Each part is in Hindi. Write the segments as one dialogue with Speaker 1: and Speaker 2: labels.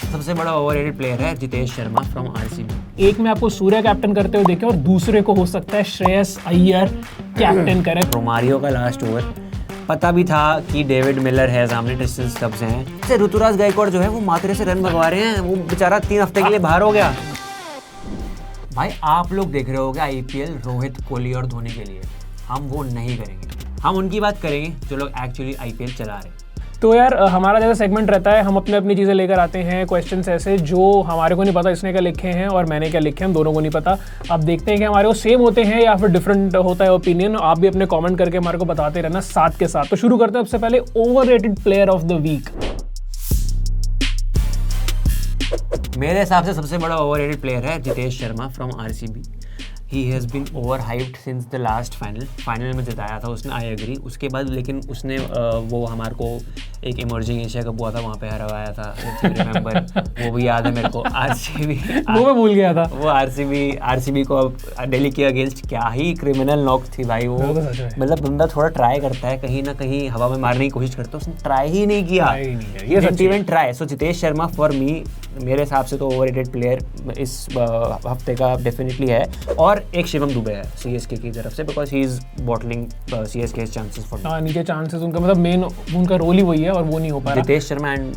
Speaker 1: सबसे बड़ा ओवररेटेड प्लेयर है जितेश शर्मा फ्रॉम आरसीबी।
Speaker 2: एक में आपको सूर्य कैप्टन करते हुए देखे और दूसरे को हो सकता है श्रेयस अय्यर कैप्टन करे।
Speaker 1: रोमारियो का लास्ट ओवर पता भी था कि डेविड मिलर है सामने, ट्रिस्टन स्टब्स हैं। ऋतुराज गायकवाड़ जो है वो मात्रे से रन भगवा रहे हैं, वो बेचारा 3 हफ्ते के लिए बाहर हो गया। भाई आप लोग देख रहे होगे आईपीएल रोहित, कोहली और धोनी के लिए, हम वो नहीं करेंगे। हम उनकी बात करेंगे जो लोग एक्चुअली आईपीएल चला रहे हैं।
Speaker 2: तो यार हमारा जैसा सेगमेंट रहता है, हम अपनी चीज़ें लेकर आते हैं, क्वेश्चंस ऐसे जो हमारे को नहीं पता इसने क्या लिखे हैं और मैंने क्या लिखे हैं, हम दोनों को नहीं पता। अब देखते हैं कि हमारे को सेम होते हैं या फिर डिफरेंट होता है ओपिनियन। आप भी अपने कमेंट करके हमारे को बताते रहना साथ के साथ। तो शुरू करते हैं सबसे पहले overrated player of the week.
Speaker 1: मेरे हिसाब से सबसे बड़ा ओवररेटेड प्लेयर है Jitesh Sharma from RCB. He has been overhyped since the last final में जिताया था उसने, आई एग्री। उसके बाद लेकिन उसने वो हमारे को एक इमर्जिंग एशिया कप हुआ था, वहाँ पे हरवाया था, रिमेंबर, वो भी याद है मेरे को। आरसीबी
Speaker 2: वो मैं भूल गया था।
Speaker 1: वो आरसीबी को दिल्ली के अगेंस्ट क्या ही क्रिमिनल नॉक थी भाई वो। मतलब बंदा थोड़ा ट्राई करता है, कहीं ना कहीं हवा में मारने की कोशिश करता है, उसने ट्राई ही नहीं किया। ये event try. So Jitesh Sharma for me, मेरे हिसाब से तो ओवररेटेड प्लेयर इस हफ्ते का डेफिनेटली है। और एक शिवम दुबे है सीएसके की तरफ से, because he is bottling CSK chances for.
Speaker 2: नीचे चांसेस उनका, मतलब मेन उनका रोल ही वही है और वो नहीं हो पा रहा।
Speaker 1: जितेश शर्मा एंड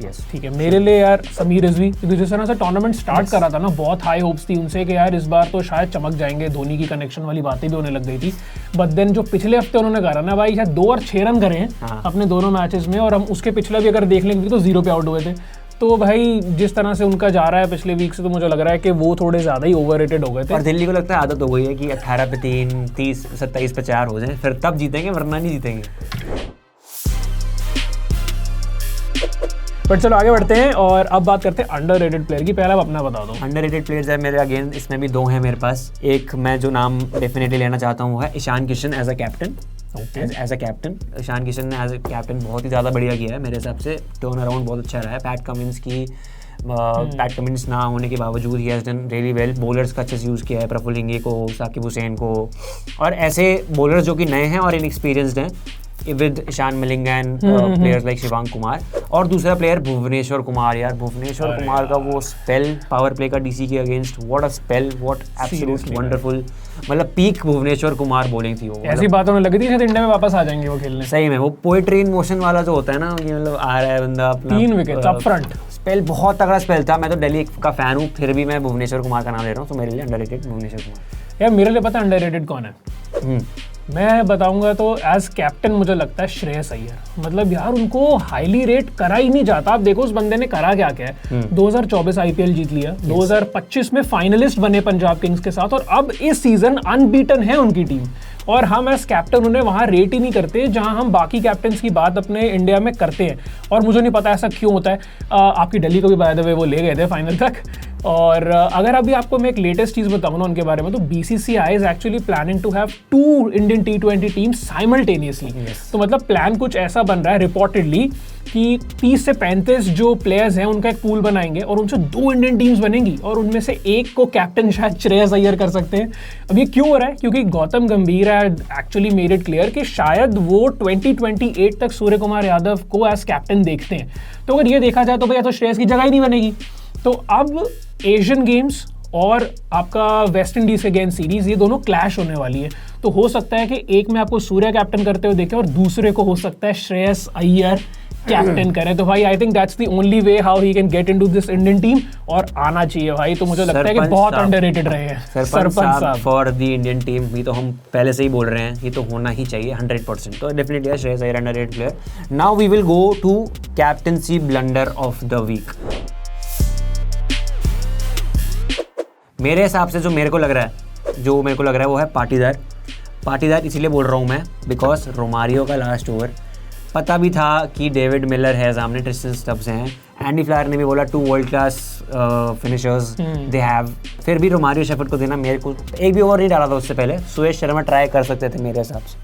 Speaker 1: यस
Speaker 2: ठीक है। मेरे लिए यार समीर रिजवी, क्योंकि जिस तरह से टूर्नामेंट स्टार्ट करा था ना, बहुत हाई होप्स थी उनसे कि यार इस बार तो शायद चमक जाएंगे, धोनी की कनेक्शन वाली बातें भी होने लग गई थी। बट देन जो पिछले हफ्ते उन्होंने करा ना भाई, शायद 2 और 6 रन करे हैं अपने दोनों मैचेस में, और हम उसके पिछला भी अगर देख लेंगे तो 0 पे आउट हुए थे। तो भाई जिस तरह से उनका जा रहा है पिछले वीक से, तो मुझे लग रहा है कि वो थोड़े ज़्यादा ही ओवररेटेड हो गए थे।
Speaker 1: और दिल्ली को लगता है आदत हो गई है कि 18 पे 3, 30, 27 पे 4 हो जाए, फिर तब जीतेंगे, वरना नहीं जीतेंगे।
Speaker 2: बट चलो आगे बढ़ते हैं और अब बात करते हैं अंडररेटेड प्लेयर की। पहले आप अपना बता दो।
Speaker 1: अंडररेटेड प्लेयर्स है मेरे अगेन, इसमें भी 2 हैं मेरे पास। एक मैं जो नाम डेफिनेटली लेना चाहता हूँ वो है Ishan Kishan as a captain. As a captain Ishan Kishan ने एज अ कैप्टन बहुत ही ज़्यादा बढ़िया किया है मेरे हिसाब से। टर्न अराउंड बहुत अच्छा रहा है। पैट कमिंस ना होने के बावजूद he has done really well. Bowlers का अच्छे से यूज़ किया है, प्रफुल्ल इंगे को, साकिब हुसैन को, और ऐसे बॉलर्स जो कि नए हैं और इनएक्सपीरियंस्ड हैं विद ईशान मिलिंग and players like Shivang Kumar. और दूसरा प्लेयर भुवनेश्वर कुमार। यार भुवनेश्वर कुमार का वो स्पेल पावर प्ले का डीसी के against, what a spell, what absolute wonderful, मतलब पीक भुवनेश्वर कुमार बॉलिंग थी वो।
Speaker 2: ऐसी बातों में लगी थी शायद इंडिया में वापस आ जाएंगे वो खेलने।
Speaker 1: सही में वो पोएट्री इन मोशन वाला जो होता है ना, कि मतलब आ रहा है बंदा अपना
Speaker 2: 3 विकेट अप फ्रंट,
Speaker 1: स्पेल बहुत तगड़ा स्पेल था। मैं तो दिल्ली का फैन हूँ, फिर भी मैं भुवनेश्वर कुमार का नाम ले रहा हूँ। तो मेरे लिए अंडररेटेड भुवनेश्वर कुमार।
Speaker 2: यार मेरे लिए पता अंडररेटेड कौन है? मैं बताऊंगा तो एज कैप्टन मुझे लगता है श्रेयस अय्यर। मतलब यार उनको हाईली रेट करा ही नहीं जाता। आप देखो उस बंदे ने करा क्या क्या है। 2024 आईपीएल जीत लिया, 2025 में फाइनलिस्ट बने पंजाब किंग्स के साथ, और अब इस सीजन अनबीटन है उनकी टीम। और हम एज कैप्टन उन्हें वहाँ रेट ही नहीं करते जहाँ हम बाकी कैप्टन्स की बात अपने इंडिया में करते हैं। और मुझे नहीं पता ऐसा क्यों होता है। आपकी दिल्ली को भी बाय द वे वो ले गए थे फाइनल तक। और अगर अभी आपको मैं एक लेटेस्ट चीज़ बताऊँ ना उनके बारे में, तो BCCI is actually planning to have 2 Indian T20 teams simultaneously. तो मतलब प्लान कुछ ऐसा बन रहा है रिपोर्टेडली कि 30 से 35 जो प्लेयर्स हैं उनका एक पूल बनाएंगे और उनसे 2 इंडियन टीम्स बनेंगी, और उनमें से एक को कैप्टन शायद श्रेयस अय्यर कर सकते हैं। अब ये क्यों हो रहा है? क्योंकि गौतम गंभीर है एक्चुअली मेड इट क्लियर कि शायद वो 2028 तक सूर्य कुमार यादव को एज कैप्टन देखते हैं। तो अगर ये देखा जाए तो भैया तो श्रेयस की जगह ही नहीं बनेगी। तो अब एशियन गेम्स और आपका वेस्ट इंडीज के अगेंस्ट सीरीज, ये दोनों क्लैश होने वाली है। तो हो सकता है कि एक में आपको सूर्य कैप्टन करते हुए देखें और दूसरे को हो सकता है श्रेयस अय्यर कैप्टन करें। तो भाई I think that's the only way how he can get into this Indian team, और आना चाहिए भाई। तो मुझे लगता है कि बहुत अंडररेटेड रहे हैं सरपंच साहब
Speaker 1: फॉर द इंडियन टीम। ये तो हम पहले से ही बोल रहे हैं, ये तो होना ही चाहिए 100%। तो definitely Shreyas Iyer underrated player. Now we will go to captaincy blunder of the week. मेरे हिसाब से जो मेरे को लग रहा है वो है पाटीदार। इसीलिए बोल रहा हूँ मैं बिकॉज रोमारियो का लास्ट ओवर पता भी था कि डेविड मिलर है सामने, ट्रिस्टन स्टब्स हैं, एंडी फ्लायर ने भी बोला 2 world class finishers they have. फिर भी रोमारियो शेफर्ड को देना, मेरे को एक भी ओवर नहीं डाला था उससे पहले। सुरेश शर्मा ट्राई कर सकते थे मेरे हिसाब से।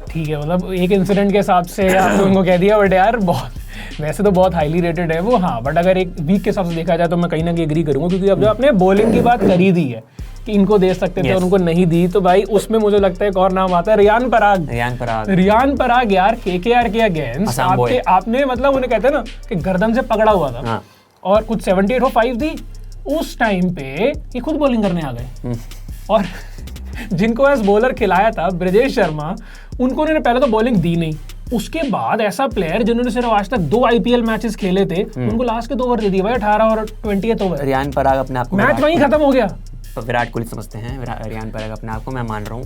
Speaker 2: ठीक है, मतलब एक इंसिडेंट के हिसाब से आपने उनको कह दिया, बट यार बहुत वैसे तो बहुत हाईली रेटेड है वो। हाँ, बट अगर एक वीक के हिसाब से देखा जाए तो मैं कहीं ना कहीं एग्री करूँगा, क्योंकि अब जो आपने बॉलिंग की बात करी दी है कि इनको दे सकते थे और उनको नहीं दी, तो भाई उसमें मुझे लगता है एक और नाम आता है रियान पराग यार, KKR के अगेंस्ट आपने मतलब उन्हें कहते हैं ना कि गर्दन से पकड़ा हुआ था। और कुछ 78 और 5 दी, उस टाइम पे ये खुद बॉलिंग करने आ गए। और जिनको एज बॉलर खिलाया था ब्रिजेश शर्मा, उनको उन्होंने पहले तो बॉलिंग दी नहीं, उसके बाद ऐसा प्लेयर जिन्होंने सिर्फ आज तक 2 आईपीएल मैचेस खेले थे, उनको लास्ट के 2 ओवर दे दिए भाई, 18 और 20 ओवर।
Speaker 1: रियान पराग अपने आप को
Speaker 2: मैच वहीं खत्म हो गया।
Speaker 1: तो विराट कोहली समझते हैं, रियान पराग अपने आप को, मैं मान रहा हूँ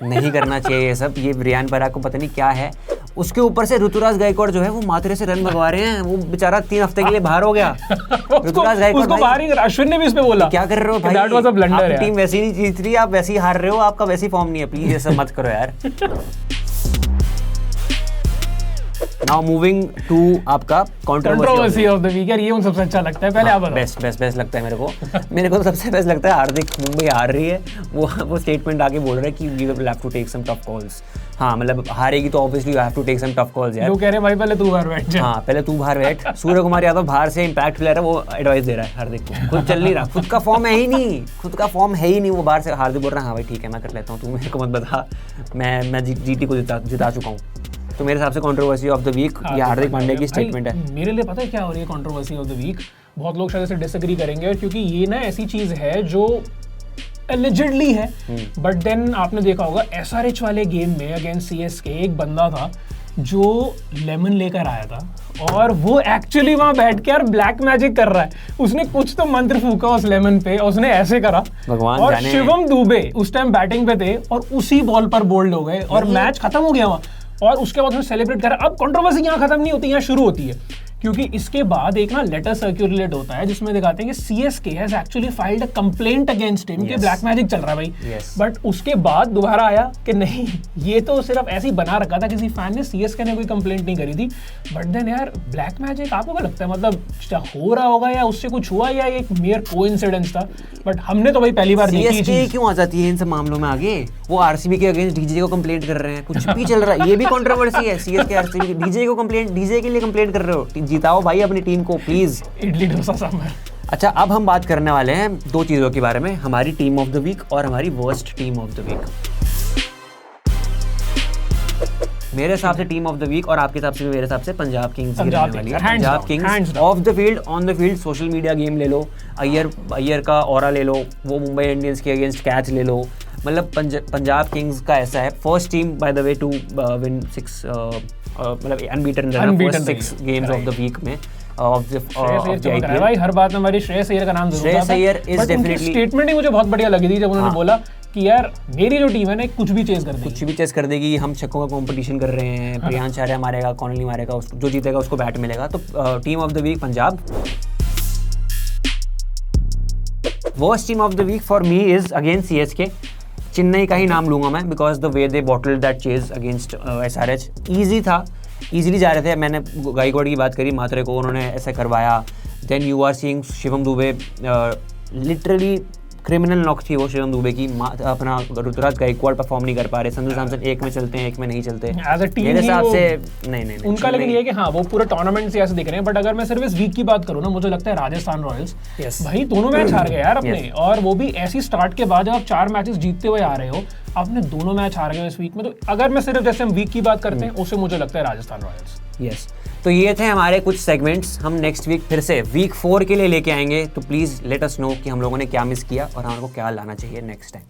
Speaker 1: नहीं करना चाहिए ये सब। ये रियान पराग को पता नहीं क्या है, उसके ऊपर से ऋतुराज गायकवाड़ जो है वो माथुरे से रन भगवा रहे हैं, वो बेचारा 3 हफ्ते के लिए बाहर हो गया। ऋतुराज गायकवाड़
Speaker 2: उसको बाहर ही, अश्विन ने भी इस पे बोला
Speaker 1: क्या कर रहे हो भाई,
Speaker 2: दैट वाज अ ब्लंडर
Speaker 1: आपकी टीम वैसी नहीं जीत रही, आप वैसी हार रहे हो, आपका वैसी फॉर्म नहीं है, प्लीज ये सब मत करो यार। नाउ मूविंग टू आपका
Speaker 2: कंट्रोवर्सी ऑफ द वीक। यार ये उन सबसे अच्छा लगता है, पहले आप बताओ।
Speaker 1: बेस्ट लगता है मेरे को तो सबसे बेस्ट लगता है हार्दिक, मुंबई हार रही है, वो स्टेटमेंट आके बोल रहा है कि we will have to take some tough calls. हाँ मतलब हारेगी तो obviously you have to take some tough calls यार।
Speaker 2: लोग कह रहे हैं भाई पहले तू बाहर बैठ जा।
Speaker 1: हाँ पहले तू बाहर बैठ। सूर्य कुमार यादव बाहर से इम्पैक्ट प्लेयर है, वो एडवाइस दे रहा है हार्दिक को, खुद चल नहीं रहा, खुद का फॉर्म है ही नहीं, वो बाहर से हार्दिक बोल रहा है हाँ भाई ठीक है मैं कर लेता हूँ, तू मेरे को मत बता, मैं जीटी को जिता चुका हूँ। तो मेरे हिसाब से कंट्रोवर्सी ऑफ द वीक ये हार्दिक पांड्या की स्टेटमेंट है।
Speaker 2: मेरे लिए पता है क्या हो रही है कंट्रोवर्सी ऑफ द वीक, बहुत लोग शायद इसे डिसएग्री करेंगे, क्योंकि ये ना ऐसी चीज है जो एलिजिडली है, बट देन आपने देखा होगा एसआरएच वाले गेम में अगेंस्ट सीएसके एक बंदा था जो लेमन लेकर आया था और वो एक्चुअली वहां बैठ के यार ब्लैक मैजिक कर रहा है, उसने कुछ तो मंत्र फूका उस लेमन पे, उसने ऐसे करा
Speaker 1: भगवान
Speaker 2: और
Speaker 1: जाने।
Speaker 2: शिवम दुबे उस टाइम बैटिंग पे थे और उसी बॉल पर बोल्ड हो गए और मैच खत्म हो गया वहां, और उसके बाद उसने सेलिब्रेट करा। अब कंट्रोवर्सी यहाँ खत्म नहीं होती, यहाँ शुरू होती है, क्योंकि इसके बाद एक ना लेटर सर्क्यूलेट होता है जिसमें दिखाते हैं कि CSK has actually filed a complaint against him कि ब्लैक मैजिक चल रहा है भाई। बट उसके बाद दोबारा आया कि नहीं ये तो सिर्फ ऐसे ही बना रखा था, किसी फैन ने, सीएसके ने कोई कंप्लेंट नहीं करी थी। बट देन यार ब्लैक मैजिक आपको क्या लगता है, मतलब हो रहा होगा या उससे कुछ हुआ या एक मेयर कोइंसिडेंस था? बट हमने तो भाई पहली बार देखी
Speaker 1: सीएसके क्यों आ जाती है इन सब मामलों में आगे, वो आरसीबी के अगेंस्ट डीजे को कंप्लेंट कर रहे हैं, कुछ भी चल रहा है, ये भी कंट्रोवर्सी है। सीएसके आरसीबी डीजे को कंप्लेंट, डीजे के लिए कंप्लेंट कर रहे हो, जिताओ भाई अपनी टीम को प्लीज।
Speaker 2: इडली डोसा सांभर।
Speaker 1: अच्छा अब हम बात करने वाले हैं 2 चीजों के बारे में, हमारी टीम ऑफ द वीक और हमारी worst team of the week. मेरे हिसाब से टीम ऑफ द वीक और आपके हिसाब से भी मेरे हिसाब से पंजाब किंग्स की रहने वाली है। Punjab Kings of the field social media game ले लो, अय्यर का ऑरा ले लो, वो मुंबई इंडियंस के अगेंस्ट कैच ले लो, मतलब पंजाब किंग्स का ऐसा है, first team by the way to win 6 मतलब unbeaten first 6 games of the week में ऑफ द आईपीएल।
Speaker 2: भाई हर बात में हमारी श्रेयस अय्यर का नाम जरूर आता है।
Speaker 1: Shreyas Iyer is definitely,
Speaker 2: statement ही मुझे बहुत बढ़िया लगी थी जब उन्होंने बोला कि यार मेरी जो टीम है ना कुछ भी चेस कर देगी, हम छक्कों का कंपटीशन कर रहे हैं, प्रियांश आर्या मारेगा, कॉनली मारेगा, जो जीतेगा उसको बैट मिलेगा। तो team of the week Punjab. Worst team of the week for me is against CSK. Chennai का ही नाम लूंगा मैं, because the way they bottled that chase against SRH. Easy था, ईजिली जा रहे थे। मैंने गायकवाड़ की बात करी, मात्रे को उन्होंने ऐसे करवाया। Then you are seeing Shivam Dubey, literally criminal knock थी वो शिवम दुबे की। अपना ऋतुराज गायकवाड़ परफॉर्म नहीं कर पा रहे, संजू सैमसन एक में चलते हैं एक में नहीं चलते मेरे हिसाब से। नहीं उनका लेकिन ये है कि हाँ वो पूरे टूर्नामेंट से ऐसे दिख रहे हैं। बट अगर मैं सिर्फ इस वीक की बात करूँ ना, मुझे लगता है राजस्थान रॉयल्स भाई दोनों मैच हार गए यार अपने, और वो भी ऐसी स्टार्ट के बाद जब आप 4 मैचेस जीतते हुए आ रहे हो, आपने दोनों मैच हार गए इस वीक में। तो अगर मैं सिर्फ जैसे हम वीक की बात करते हैं उससे मुझे लगता है राजस्थान रॉयल्स।
Speaker 1: यस, तो ये थे हमारे कुछ सेगमेंट्स। हम नेक्स्ट वीक फिर से वीक 4 के लिए लेके आएंगे, तो प्लीज़ लेट अस नो कि हम लोगों ने क्या मिस किया और हमको क्या लाना चाहिए नेक्स्ट टाइम।